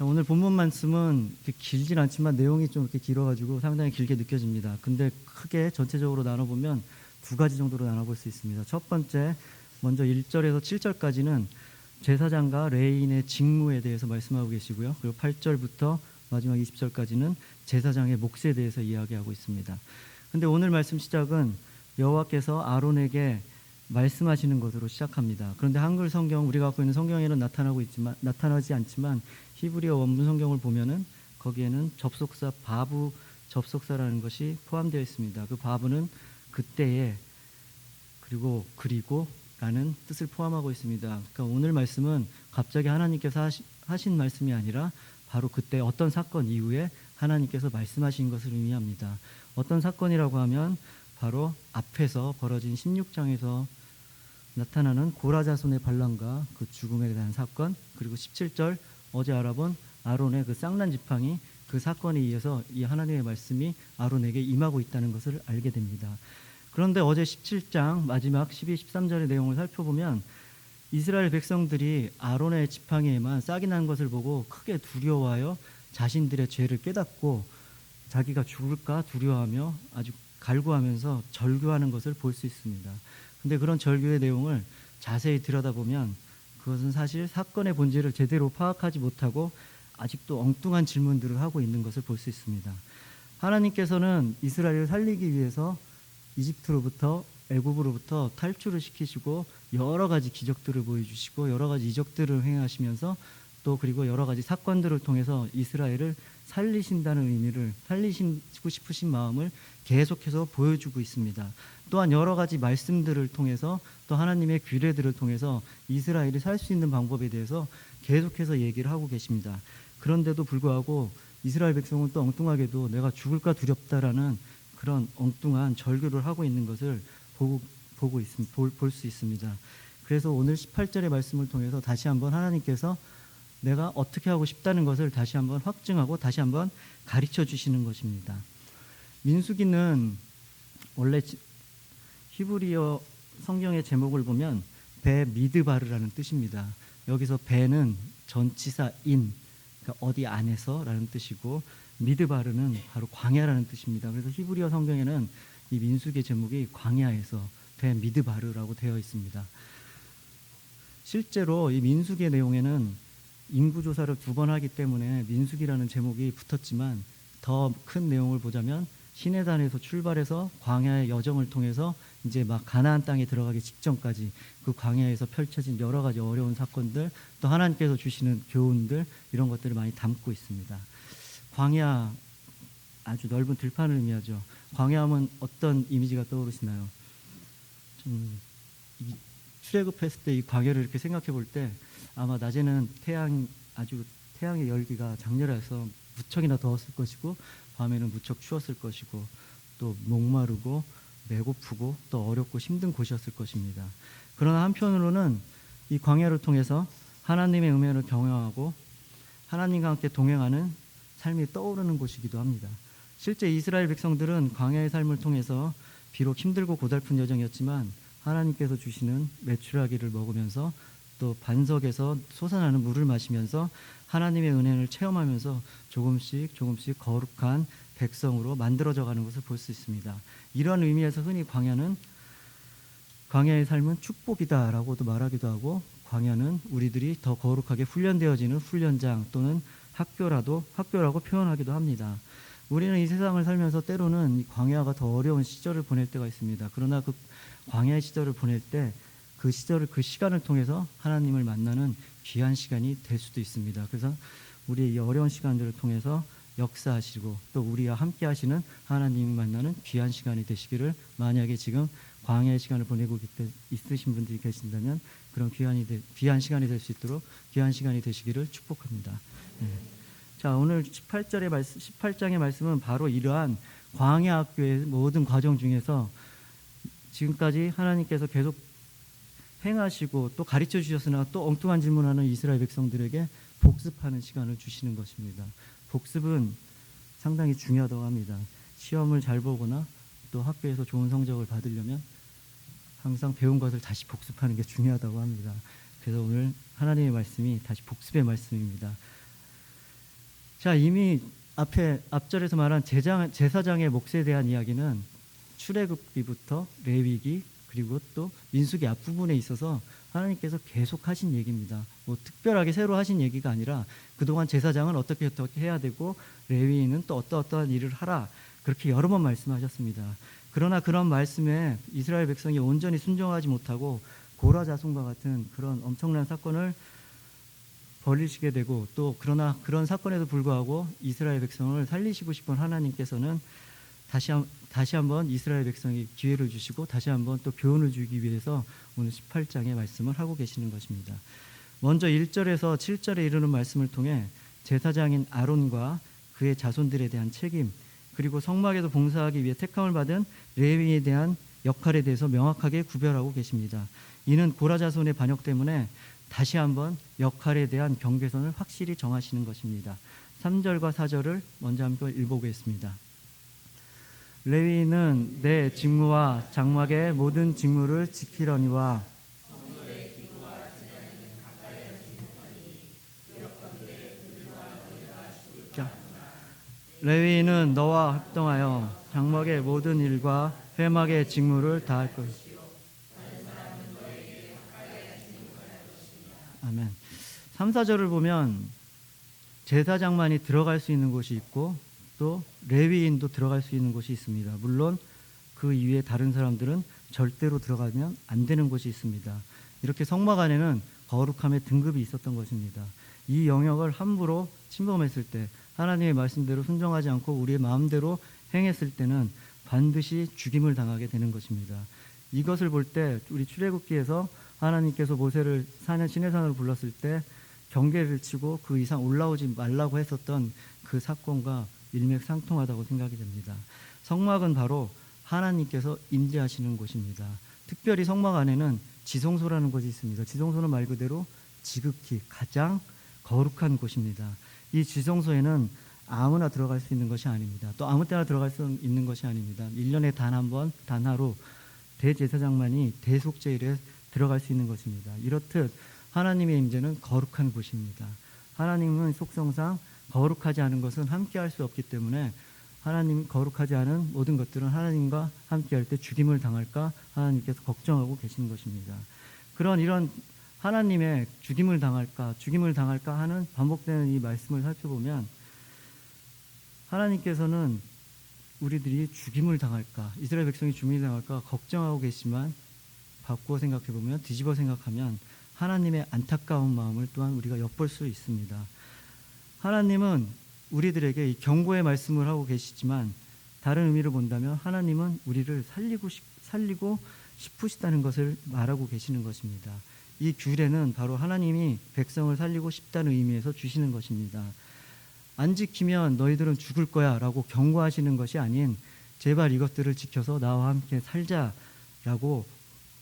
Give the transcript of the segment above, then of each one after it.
자, 오늘 본문 말씀은 이렇게 길진 않지만 내용이 좀 이렇게 길어가지고 상당히 길게 느껴집니다. 근데 크게 전체적으로 나눠보면 두 가지 정도로 나눠볼 수 있습니다. 첫 번째, 먼저 1절에서 7절까지는 제사장과 레위인의 직무에 대해서 말씀하고 계시고요. 그리고 8절부터 마지막 20절까지는 제사장의 몫에 대해서 이야기하고 있습니다. 근데 오늘 말씀 시작은 여호와께서 아론에게 말씀하시는 것으로 시작합니다. 그런데 한글 성경, 우리가 갖고 있는 성경에는 나타나지 않지만 히브리어 원문 성경을 보면은 거기에는 접속사 바부 접속사라는 것이 포함되어 있습니다. 그 바부는 그때에 그리고 라는 뜻을 포함하고 있습니다. 그러니까 오늘 말씀은 갑자기 하나님께서 하신 말씀이 아니라 바로 그때 어떤 사건 이후에 하나님께서 말씀하신 것을 의미합니다. 어떤 사건이라고 하면 바로 앞에서 벌어진 16장에서 나타나는 고라 자손의 반란과 그 죽음에 대한 사건, 그리고 17절 어제 알아본 아론의 그 쌍난 지팡이, 그 사건에 의해서 이 하나님의 말씀이 아론에게 임하고 있다는 것을 알게 됩니다. 그런데 어제 17장 마지막 12, 13절의 내용을 살펴보면 이스라엘 백성들이 아론의 지팡이에만 싹이 난 것을 보고 크게 두려워하여 자신들의 죄를 깨닫고 자기가 죽을까 두려워하며 아주 갈구하면서 절규하는 것을 볼 수 있습니다. 근데 그런 절규의 내용을 자세히 들여다보면 그것은 사실 사건의 본질을 제대로 파악하지 못하고 아직도 엉뚱한 질문들을 하고 있는 것을 볼 수 있습니다. 하나님께서는 이스라엘을 살리기 위해서 이집트로부터 애굽으로부터 탈출을 시키시고 여러 가지 기적들을 보여주시고 여러 가지 이적들을 행하시면서 또 그리고 여러 가지 사건들을 통해서 이스라엘을 살리신다는 의미를, 살리시고 싶으신 마음을 계속해서 보여주고 있습니다. 또한 여러 가지 말씀들을 통해서 또 하나님의 규례들을 통해서 이스라엘이 살 수 있는 방법에 대해서 계속해서 얘기를 하고 계십니다. 그런데도 불구하고 이스라엘 백성은 또 엉뚱하게도 내가 죽을까 두렵다라는 그런 엉뚱한 절규를 하고 있는 것을 볼 수 있습니다. 그래서 오늘 18절의 말씀을 통해서 다시 한번 하나님께서 내가 어떻게 하고 싶다는 것을 다시 한번 확증하고 다시 한번 가르쳐 주시는 것입니다. 민수기는 원래 히브리어 성경의 제목을 보면 배 미드바르라는 뜻입니다. 여기서 배는 전치사 인, 그러니까 어디 안에서라는 뜻이고 미드바르는 바로 광야라는 뜻입니다. 그래서 히브리어 성경에는 이 민수기의 제목이 광야에서 배 미드바르라고 되어 있습니다. 실제로 이 민수기의 내용에는 인구조사를 2번 하기 때문에 민수기라는 제목이 붙었지만 더 큰 내용을 보자면 시내단에서 출발해서 광야의 여정을 통해서 이제 막 가나안 땅에 들어가기 직전까지 그 광야에서 펼쳐진 여러 가지 어려운 사건들, 또 하나님께서 주시는 교훈들, 이런 것들을 많이 담고 있습니다. 광야, 아주 넓은 들판을 의미하죠. 광야하면 어떤 이미지가 떠오르시나요? 출애굽했을 때 이 광야를 이렇게 생각해 볼 때 아마 낮에는 태양의 열기가 장렬해서 무척이나 더웠을 것이고 밤에는 무척 추웠을 것이고 또 목마르고 배고프고 또 어렵고 힘든 곳이었을 것입니다. 그러나 한편으로는 이 광야를 통해서 하나님의 은혜를 경영하고 하나님과 함께 동행하는 삶이 떠오르는 곳이기도 합니다. 실제 이스라엘 백성들은 광야의 삶을 통해서 비록 힘들고 고달픈 여정이었지만 하나님께서 주시는 메추라기를 먹으면서 또 반석에서 솟아나는 물을 마시면서 하나님의 은혜를 체험하면서 조금씩 거룩한 백성으로 만들어져 가는 것을 볼 수 있습니다. 이런 의미에서 흔히 광야의 삶은 축복이다라고도 말하기도 하고, 광야는 우리들이 더 거룩하게 훈련되어지는 훈련장 또는 학교라고 표현하기도 합니다. 우리는 이 세상을 살면서 때로는 이 광야가 더 어려운 시절을 보낼 때가 있습니다. 그러나 그 광야의 시절을 보낼 때 그 시간을 통해서 하나님을 만나는 귀한 시간이 될 수도 있습니다. 그래서 우리의 이 어려운 시간들을 통해서 역사하시고 또 우리와 함께 하시는 하나님을 만나는 귀한 시간이 되시기를, 만약에 지금 광야의 시간을 보내고 있으신 분들이 계신다면 그런 귀한 시간이 될 수 있도록 귀한 시간이 되시기를 축복합니다. 자, 오늘 18장의 말씀은 바로 이러한 광야 학교의 모든 과정 중에서 지금까지 하나님께서 계속 행하시고 또 가르쳐 주셨으나 또 엉뚱한 질문하는 이스라엘 백성들에게 복습하는 시간을 주시는 것입니다. 복습은 상당히 중요하다고 합니다. 시험을 잘 보거나 또 학교에서 좋은 성적을 받으려면 항상 배운 것을 다시 복습하는 게 중요하다고 합니다. 그래서 오늘 하나님의 말씀이 다시 복습의 말씀입니다. 자, 이미 앞절에서 말한 제사장의 몫에 대한 이야기는 출애굽기부터 레위기 그리고 또 민수기 앞부분에 있어서 하나님께서 계속 하신 얘기입니다. 뭐 특별하게 새로 하신 얘기가 아니라 그동안 제사장은 어떻게 해야 되고 레위인은 또 어떠한 일을 하라, 그렇게 여러 번 말씀하셨습니다. 그러나 그런 말씀에 이스라엘 백성이 온전히 순종하지 못하고 고라 자손과 같은 그런 엄청난 사건을 벌이시게 되고, 또 그러나 그런 사건에도 불구하고 이스라엘 백성을 살리시고 싶은 하나님께서는 다시 한번 이스라엘 백성이 기회를 주시고 다시 한번 또 교훈을 주기 위해서 오늘 18장의 말씀을 하고 계시는 것입니다. 먼저 1절에서 7절에 이르는 말씀을 통해 제사장인 아론과 그의 자손들에 대한 책임, 그리고 성막에서 봉사하기 위해 택함을 받은 레위에 대한 역할에 대해서 명확하게 구별하고 계십니다. 이는 고라 자손의 반역 때문에 다시 한번 역할에 대한 경계선을 확실히 정하시는 것입니다. 3절과 4절을 먼저 함께 읽어보겠습니다. 레위인은 내 직무와 장막의 모든 직무를 지키려니와 레위인은 너와 합동하여 장막의 모든 일과 회막의 직무를 다할 것이요. 아멘. 3, 4절을 보면 제사장만이 들어갈 수 있는 곳이 있고 또 레위인도 들어갈 수 있는 곳이 있습니다. 물론 그 이외에 다른 사람들은 절대로 들어가면 안 되는 곳이 있습니다. 이렇게 성막 안에는 거룩함의 등급이 있었던 것입니다. 이 영역을 함부로 침범했을 때, 하나님의 말씀대로 순종하지 않고 우리의 마음대로 행했을 때는 반드시 죽임을 당하게 되는 것입니다. 이것을 볼 때 우리 출애굽기에서 하나님께서 모세를 시내산으로 불렀을 때 경계를 치고 그 이상 올라오지 말라고 했었던 그 사건과 일맥상통하다고 생각이 됩니다. 성막은 바로 하나님께서 임재하시는 곳입니다. 특별히 성막 안에는 지성소라는 곳이 있습니다. 지성소는 말 그대로 지극히 가장 거룩한 곳입니다. 이 지성소에는 아무나 들어갈 수 있는 것이 아닙니다. 또 아무 때나 들어갈 수 있는 것이 아닙니다. 1년에 단 한 번, 단 하루 대제사장만이 대속죄일에 들어갈 수 있는 것입니다. 이렇듯 하나님의 임재는 거룩한 곳입니다. 하나님은 속성상 거룩하지 않은 것은 함께할 수 없기 때문에 하나님 거룩하지 않은 모든 것들은 하나님과 함께할 때 죽임을 당할까 하나님께서 걱정하고 계신 것입니다. 이런 하나님의 죽임을 당할까 하는 반복되는 이 말씀을 살펴보면 하나님께서는 우리들이 죽임을 당할까, 이스라엘 백성이 죽임을 당할까 걱정하고 계시지만 바꾸어 생각해보면, 뒤집어 생각하면 하나님의 안타까운 마음을 또한 우리가 엿볼 수 있습니다. 하나님은 우리들에게 이 경고의 말씀을 하고 계시지만 다른 의미를 본다면 하나님은 우리를 살리고 싶으시다는 것을 말하고 계시는 것입니다. 이 규례는 바로 하나님이 백성을 살리고 싶다는 의미에서 주시는 것입니다. 안 지키면 너희들은 죽을 거야 라고 경고하시는 것이 아닌 제발 이것들을 지켜서 나와 함께 살자라고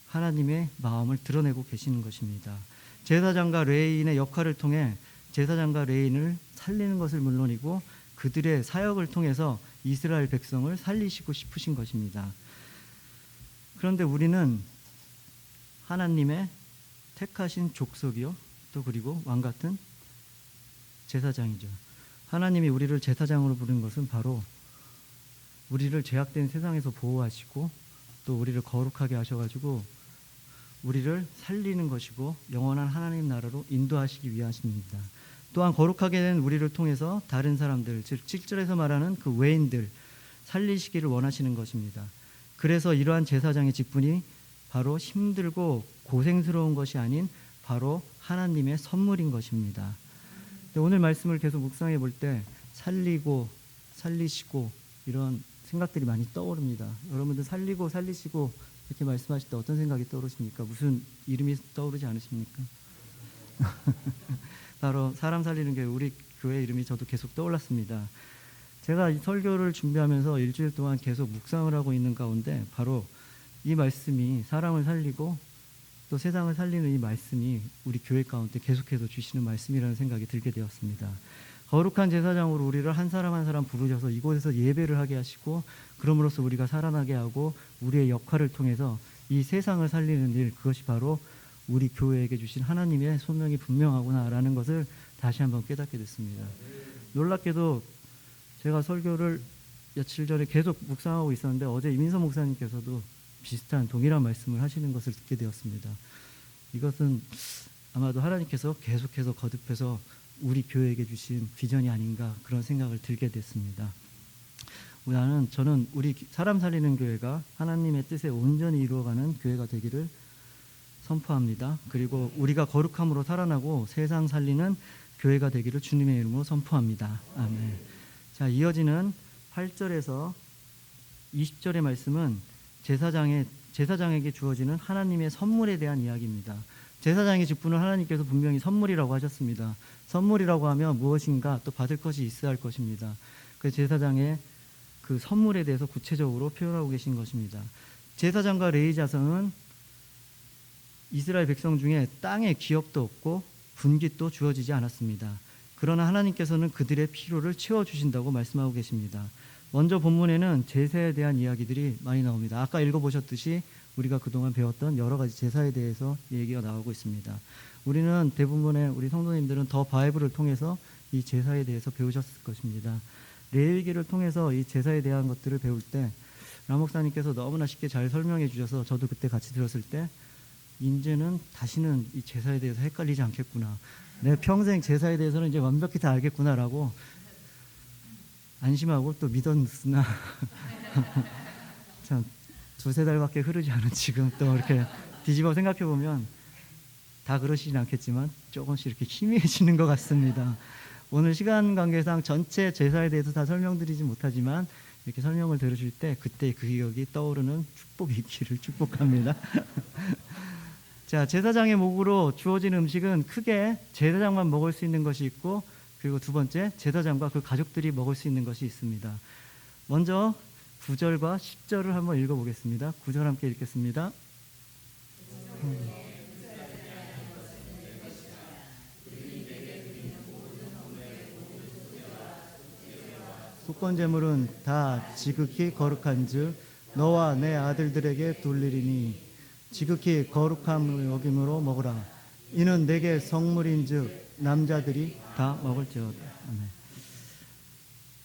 하나님의 마음을 드러내고 계시는 것입니다. 제사장과 레위인의 역할을 통해 제사장과 레위인을 살리는 것을 물론이고 그들의 사역을 통해서 이스라엘 백성을 살리시고 싶으신 것입니다. 그런데 우리는 하나님의 택하신 족속이요, 또 그리고 왕 같은 제사장이죠. 하나님이 우리를 제사장으로 부른 것은 바로 우리를 죄악된 세상에서 보호하시고 또 우리를 거룩하게 하셔가지고 우리를 살리는 것이고 영원한 하나님 나라로 인도하시기 위하십니다. 또한 거룩하게 된 우리를 통해서 다른 사람들, 즉 7절에서 말하는 그 외인들 살리시기를 원하시는 것입니다. 그래서 이러한 제사장의 직분이 바로 힘들고 고생스러운 것이 아닌 바로 하나님의 선물인 것입니다. 오늘 말씀을 계속 묵상해 볼 때 살리시고 이런 생각들이 많이 떠오릅니다. 여러분들 살리고 살리시고 이렇게 말씀하실 때 어떤 생각이 떠오르십니까? 무슨 이름이 떠오르지 않으십니까? 바로 사람 살리는 게 우리 교회 이름이 저도 계속 떠올랐습니다. 제가 이 설교를 준비하면서 일주일 동안 계속 묵상을 하고 있는 가운데 바로 이 말씀이 사람을 살리고 또 세상을 살리는 이 말씀이 우리 교회 가운데 계속해서 주시는 말씀이라는 생각이 들게 되었습니다. 거룩한 제사장으로 우리를 한 사람 한 사람 부르셔서 이곳에서 예배를 하게 하시고 그럼으로써 우리가 살아나게 하고 우리의 역할을 통해서 이 세상을 살리는 일, 그것이 바로 우리 교회에게 주신 하나님의 소명이 분명하구나라는 것을 다시 한번 깨닫게 됐습니다. 놀랍게도 제가 설교를 며칠 전에 계속 묵상하고 있었는데 어제 이민서 목사님께서도 비슷한 동일한 말씀을 하시는 것을 듣게 되었습니다. 이것은 아마도 하나님께서 계속해서 거듭해서 우리 교회에게 주신 비전이 아닌가 그런 생각을 들게 됐습니다. 저는 우리 사람 살리는 교회가 하나님의 뜻에 온전히 이루어가는 교회가 되기를 선포합니다. 그리고 우리가 거룩함으로 살아나고 세상 살리는 교회가 되기를 주님의 이름으로 선포합니다. 아멘. 자, 이어지는 8절에서 20절의 말씀은 제사장에게 주어지는 하나님의 선물에 대한 이야기입니다. 제사장의 직분은 하나님께서 분명히 선물이라고 하셨습니다. 선물이라고 하면 무엇인가 또 받을 것이 있어야 할 것입니다. 그 제사장의 그 선물에 대해서 구체적으로 표현하고 계신 것입니다. 제사장과 레위 자손은 이스라엘 백성 중에 땅에 기업도 없고 분깃도 주어지지 않았습니다. 그러나 하나님께서는 그들의 필요를 채워주신다고 말씀하고 계십니다. 먼저 본문에는 제사에 대한 이야기들이 많이 나옵니다. 아까 읽어보셨듯이 우리가 그동안 배웠던 여러 가지 제사에 대해서 얘기가 나오고 있습니다. 우리는 대부분의 우리 성도님들은 더 바이블을 통해서 이 제사에 대해서 배우셨을 것입니다. 레위기를 통해서 이 제사에 대한 것들을 배울 때 람 목사님께서 너무나 쉽게 잘 설명해 주셔서 저도 그때 같이 들었을 때 이제는 다시는 이 제사에 대해서 헷갈리지 않겠구나. 내 평생 제사에 대해서는 이제 완벽히 다 알겠구나라고 안심하고 또 믿었으나 참 두세 달밖에 흐르지 않은 지금 또 이렇게 뒤집어 생각해 보면 다 그러시진 않겠지만 조금씩 이렇게 희미해지는 것 같습니다. 오늘 시간 관계상 전체 제사에 대해서 다 설명드리지 못하지만 이렇게 설명을 들으실 때 그때 그 기억이 떠오르는 축복이 있기를 축복합니다. 자, 제사장의 목으로 주어진 음식은 크게 제사장만 먹을 수 있는 것이 있고, 그리고 두 번째 제사장과 그 가족들이 먹을 수 있는 것이 있습니다. 먼저 9절과 10절을 한번 읽어보겠습니다. 9절 함께 읽겠습니다. 속건 제물은 다 지극히 거룩한즉 너와 내 아들들에게 돌리리니 지극히 거룩함을 여김으로 먹으라. 이는 내게 성물인즉 남자들이 다 먹을지어다. 아멘.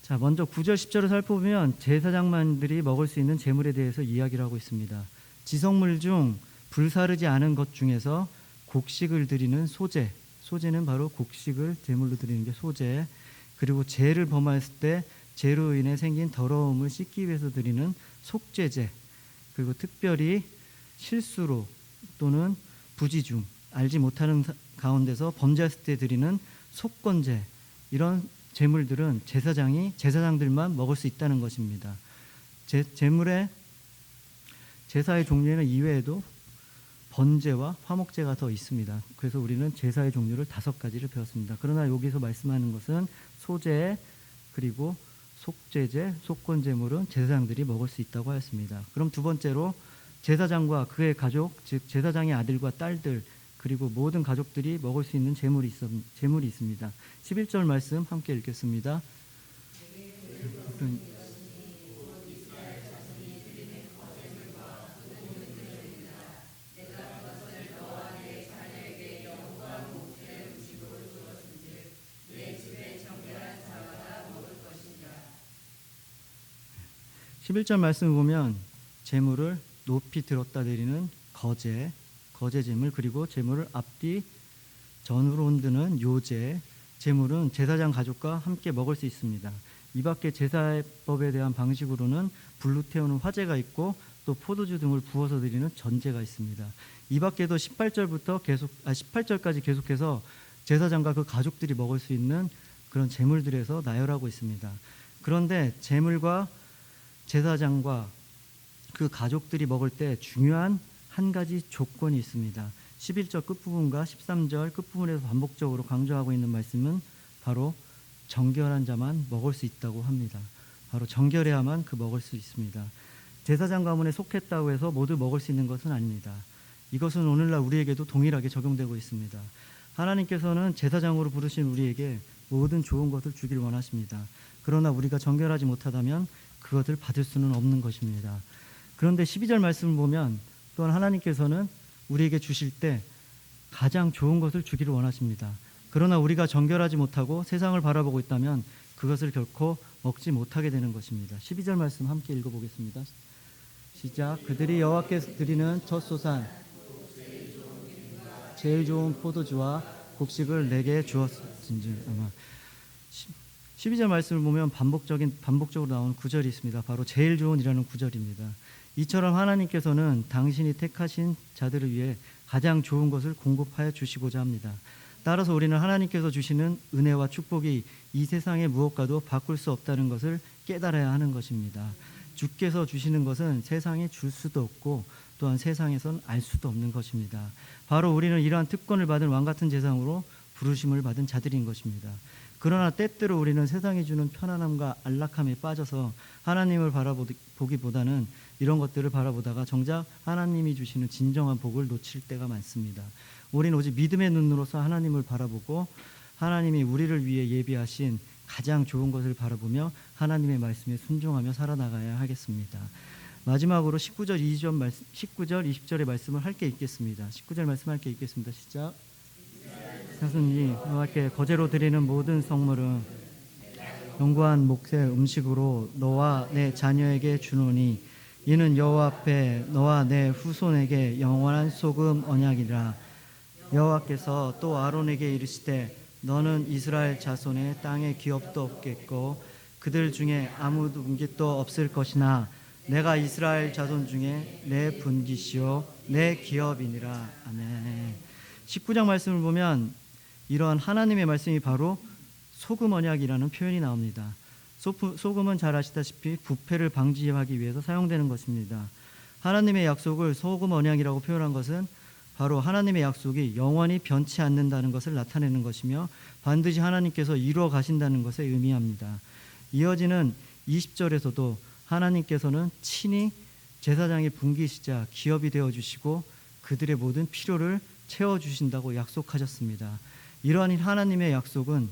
자, 먼저 9절 10절을 살펴보면 제사장만들이 먹을 수 있는 제물에 대해서 이야기를 하고 있습니다. 지성물 중 불사르지 않은 것 중에서 곡식을 드리는 소제는 바로 곡식을 제물로 드리는 게 소제, 그리고 죄를 범했을 때 죄로 인해 생긴 더러움을 씻기 위해서 드리는 속죄제, 그리고 특별히 실수로 또는 부지 중 알지 못하는 가운데서 범죄했을 때 드리는 속건제, 이런 제물들은 제사장들만 먹을 수 있다는 것입니다. 제사의 종류에는 이외에도 번제와 화목제가 더 있습니다. 그래서 우리는 제사의 종류를 5가지를 배웠습니다. 그러나 여기서 말씀하는 것은 소제, 그리고 속죄제, 속건제물은 제사장들이 먹을 수 있다고 하였습니다. 그럼 두 번째로 제사장과 그의 가족, 즉 제사장의 아들과 딸들, 그리고 모든 가족들이 먹을 수 있는 제물이 있습니다. 11절 말씀 함께 읽겠습니다. 11절 말씀을 보면 제물을 높이 들었다 내리는 거제 제물, 그리고 제물을 앞뒤 전으로 흔드는 요제, 제물은 제사장 가족과 함께 먹을 수 있습니다. 이 밖에 제사법에 대한 방식으로는 불로 태우는 화제가 있고 또 포도주 등을 부어서 드리는 전제가 있습니다. 이 밖에도 18절까지 계속해서 제사장과 그 가족들이 먹을 수 있는 그런 제물들에서 나열하고 있습니다. 그런데 제물과 제사장과 그 가족들이 먹을 때 중요한 한 가지 조건이 있습니다. 11절 끝부분과 13절 끝부분에서 반복적으로 강조하고 있는 말씀은 바로 정결한 자만 먹을 수 있다고 합니다. 바로 정결해야만 먹을 수 있습니다. 제사장 가문에 속했다고 해서 모두 먹을 수 있는 것은 아닙니다. 이것은 오늘날 우리에게도 동일하게 적용되고 있습니다. 하나님께서는 제사장으로 부르신 우리에게 모든 좋은 것을 주길 원하십니다. 그러나 우리가 정결하지 못하다면 그것을 받을 수는 없는 것입니다. 그런데 12절 말씀을 보면 또한 하나님께서는 우리에게 주실 때 가장 좋은 것을 주기를 원하십니다. 그러나 우리가 정결하지 못하고 세상을 바라보고 있다면 그것을 결코 먹지 못하게 되는 것입니다. 12절 말씀 함께 읽어보겠습니다. 시작. 그들이 여호와께서 드리는 첫 소산 제일 좋은 포도주와 곡식을 내게 주었은즉. 아마 12절 말씀을 보면 반복적으로 나오는 구절이 있습니다. 바로 제일 좋은이라는 구절입니다. 이처럼 하나님께서는 당신이 택하신 자들을 위해 가장 좋은 것을 공급하여 주시고자 합니다. 따라서 우리는 하나님께서 주시는 은혜와 축복이 이 세상의 무엇과도 바꿀 수 없다는 것을 깨달아야 하는 것입니다. 주께서 주시는 것은 세상에 줄 수도 없고 또한 세상에선 알 수도 없는 것입니다. 바로 우리는 이러한 특권을 받은 왕같은 재상으로 부르심을 받은 자들인 것입니다. 그러나 때때로 우리는 세상이 주는 편안함과 안락함에 빠져서 하나님을 바라보기보다는 이런 것들을 바라보다가 정작 하나님이 주시는 진정한 복을 놓칠 때가 많습니다. 우리는 오직 믿음의 눈으로서 하나님을 바라보고 하나님이 우리를 위해 예비하신 가장 좋은 것을 바라보며 하나님의 말씀에 순종하며 살아나가야 하겠습니다. 마지막으로 19절 20절의 말씀을 함께 읽겠습니다. 19절 말씀 함께 읽겠습니다. 시작. 사슴이 너에게 거제로 드리는 모든 성물은 영구한 몫의 음식으로 너와 내 자녀에게 주노니 이는 여호와 앞에 너와 내 후손에게 영원한 소금 언약이라. 여호와께서 또 아론에게 이르시되 너는 이스라엘 자손의 땅에 기업도 없겠고 그들 중에 아무 분깃도 없을 것이나 내가 이스라엘 자손 중에 내 분깃이요 내 기업이니라. 아멘. 19장 말씀을 보면 이러한 하나님의 말씀이 바로 소금 언약이라는 표현이 나옵니다. 소금은 잘 아시다시피 부패를 방지하기 위해서 사용되는 것입니다. 하나님의 약속을 소금 언약이라고 표현한 것은 바로 하나님의 약속이 영원히 변치 않는다는 것을 나타내는 것이며 반드시 하나님께서 이루어 가신다는 것을 의미합니다. 이어지는 20절에서도 하나님께서는 친히 제사장의 분깃이자 기업이 되어주시고 그들의 모든 필요를 채워주신다고 약속하셨습니다. 이러한 하나님의 약속은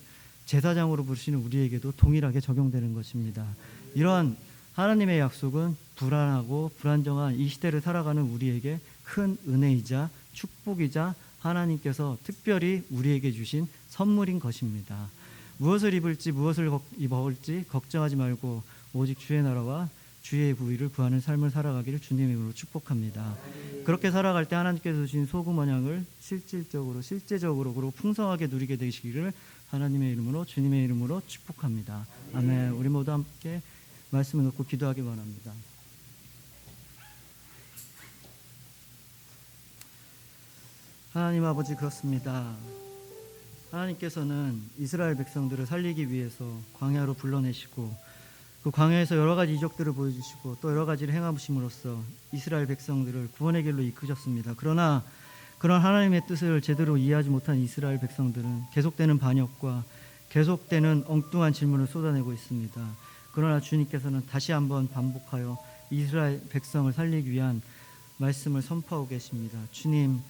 제사장으로 부르시는 우리에게도 동일하게 적용되는 것입니다. 이러한 하나님의 약속은 불안하고 불안정한 이 시대를 살아가는 우리에게 큰 은혜이자 축복이자 하나님께서 특별히 우리에게 주신 선물인 것입니다. 무엇을 입을지 무엇을 먹을지 걱정하지 말고 오직 주의 나라와 주의 부의를 구하는 삶을 살아가기를 주님의 이름으로 축복합니다. 그렇게 살아갈 때 하나님께서 주신 소금 언약을 실제적으로 그리고 풍성하게 누리게 되시기를 하나님의 이름으로 주님의 이름으로 축복합니다. 아멘. 우리 모두 함께 말씀을 놓고 기도하기 원합니다. 하나님 아버지, 그렇습니다. 하나님께서는 이스라엘 백성들을 살리기 위해서 광야로 불러내시고 그 광야에서 여러 가지 이적들을 보여주시고 또 여러 가지를 행하심으로써 이스라엘 백성들을 구원의 길로 이끄셨습니다. 그러나 그런 하나님의 뜻을 제대로 이해하지 못한 이스라엘 백성들은 계속되는 반역과 계속되는 엉뚱한 질문을 쏟아내고 있습니다. 그러나 주님께서는 다시 한번 반복하여 이스라엘 백성을 살리기 위한 말씀을 선포하고 계십니다. 주님,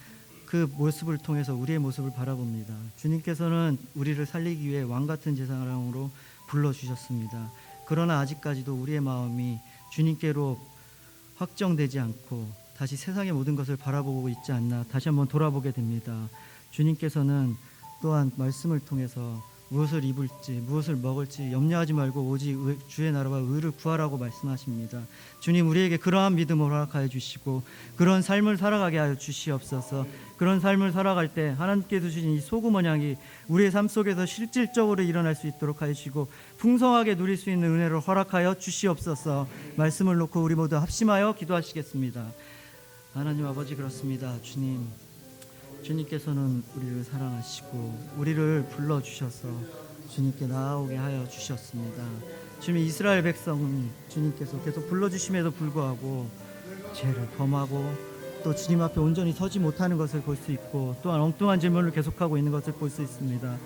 그 모습을 통해서 우리의 모습을 바라봅니다. 주님께서는 우리를 살리기 위해 왕같은 제사장으로 불러주셨습니다. 그러나 아직까지도 우리의 마음이 주님께로 확정되지 않고 다시 세상의 모든 것을 바라보고 있지 않나 다시 한번 돌아보게 됩니다. 주님께서는 또한 말씀을 통해서 무엇을 입을지 무엇을 먹을지 염려하지 말고 오직 주의 나라와 의를 구하라고 말씀하십니다. 주님, 우리에게 그러한 믿음을 허락하여 주시고 그런 삶을 살아가게 하여 주시옵소서. 그런 삶을 살아갈 때 하나님께서 주신 이 소금 언약이 우리의 삶 속에서 실질적으로 일어날 수 있도록 하여 주시고 풍성하게 누릴 수 있는 은혜를 허락하여 주시옵소서. 말씀을 놓고 우리 모두 합심하여 기도하시겠습니다. 하나님 아버지, 그렇습니다. 주님께서는 우리를 사랑하시고 우리를 불러주셔서 주님께 나아오게 하여 주셨습니다. 주님, 이스라엘 백성은 주님께서 계속 불러주심에도 불구하고 죄를 범하고 또 주님 앞에 온전히 서지 못하는 것을 볼 수 있고 또한 엉뚱한 질문을 계속하고 있는 것을 볼 수 있습니다.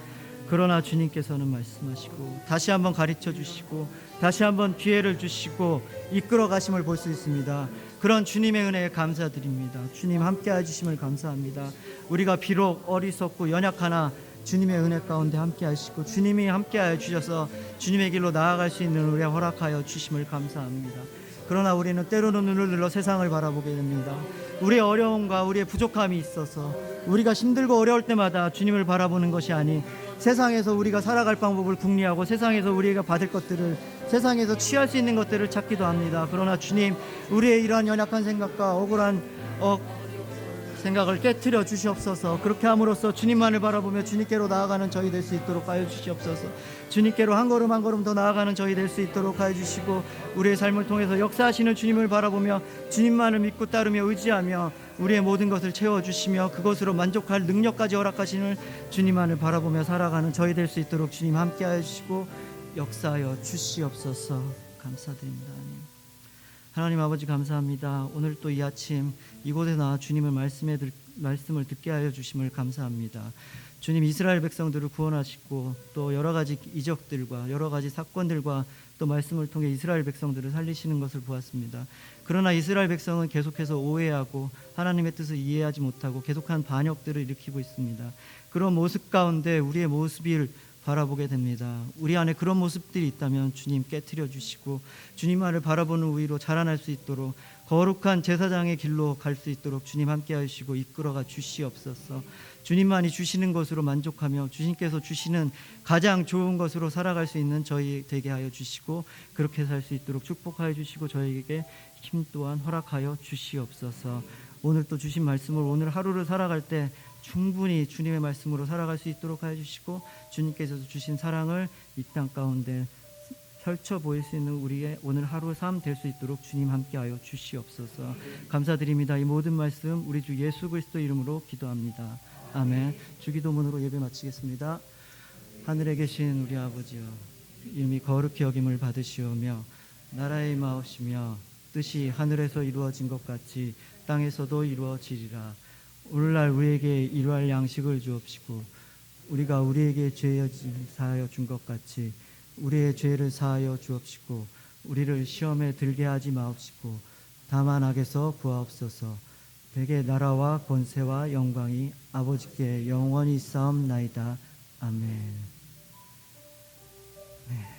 그러나 주님께서는 말씀하시고 다시 한번 가르쳐 주시고 다시 한번 기회를 주시고 이끌어 가심을 볼 수 있습니다. 그런 주님의 은혜에 감사드립니다. 주님 함께 해주심을 감사합니다. 우리가 비록 어리석고 연약하나 주님의 은혜 가운데 함께 하시고 주님이 함께 하여 주셔서 주님의 길로 나아갈 수 있는 은혜 허락하여 주심을 감사합니다. 그러나 우리는 때로는 눈을 들러 세상을 바라보게 됩니다. 우리의 어려움과 우리의 부족함이 있어서 우리가 힘들고 어려울 때마다 주님을 바라보는 것이 아닌 세상에서 우리가 살아갈 방법을 궁리하고 세상에서 우리가 받을 것들을, 세상에서 취할 수 있는 것들을 찾기도 합니다. 그러나 주님, 우리의 이러한 연약한 생각과 억울한 생각을 깨트려 주시옵소서. 그렇게 함으로써 주님만을 바라보며 주님께로 나아가는 저희 될 수 있도록 하여 주시옵소서. 주님께로 한 걸음 한 걸음 더 나아가는 저희 될 수 있도록 하여 주시고, 우리의 삶을 통해서 역사하시는 주님을 바라보며 주님만을 믿고 따르며 의지하며 우리의 모든 것을 채워주시며 그것으로 만족할 능력까지 허락하시는 주님만을 바라보며 살아가는 저희 될 수 있도록 주님 함께하여 주시고 역사하여 주시옵소서. 감사드립니다. 하나님 아버지 감사합니다. 오늘 또 이 아침 이곳에 나와 주님의 말씀을 듣게 하여 주심을 감사합니다. 주님, 이스라엘 백성들을 구원하시고 또 여러 가지 이적들과 여러 가지 사건들과 또 말씀을 통해 이스라엘 백성들을 살리시는 것을 보았습니다. 그러나 이스라엘 백성은 계속해서 오해하고 하나님의 뜻을 이해하지 못하고 계속한 반역들을 일으키고 있습니다. 그런 모습 가운데 우리의 모습을 바라보게 됩니다. 우리 안에 그런 모습들이 있다면 주님 깨트려 주시고 주님만을 바라보는 우위로 자라날 수 있도록 거룩한 제사장의 길로 갈 수 있도록 주님 함께 하시고 이끌어가 주시옵소서. 주님만이 주시는 것으로 만족하며 주님께서 주시는 가장 좋은 것으로 살아갈 수 있는 저희 되게 하여 주시고 그렇게 살 수 있도록 축복하여 주시고 저희에게 힘 또한 허락하여 주시옵소서. 오늘 또 주신 말씀을 오늘 하루를 살아갈 때 충분히 주님의 말씀으로 살아갈 수 있도록 하여 주시고 주님께서 주신 사랑을 이 땅 가운데 펼쳐 보일 수 있는 우리의 오늘 하루 삶 될 수 있도록 주님 함께하여 주시옵소서. 감사드립니다. 이 모든 말씀 우리 주 예수 그리스도 이름으로 기도합니다. 아멘. 주기도문으로 예배 마치겠습니다. 하늘에 계신 우리 아버지여, 이름이 거룩히 여김을 받으시오며 나라의 임하옵시며 뜻이 하늘에서 이루어진 것 같이 땅에서도 이루어지리라. 오늘날 우리에게 일용할 양식을 주옵시고 우리가 우리에게 죄 사하여 준 것 같이 우리의 죄를 사하여 주옵시고 우리를 시험에 들게 하지 마옵시고 다만 악에서 구하옵소서. 대개 나라와 권세와 영광이 아버지께 영원히 있사옵나이다. 아멘. 네.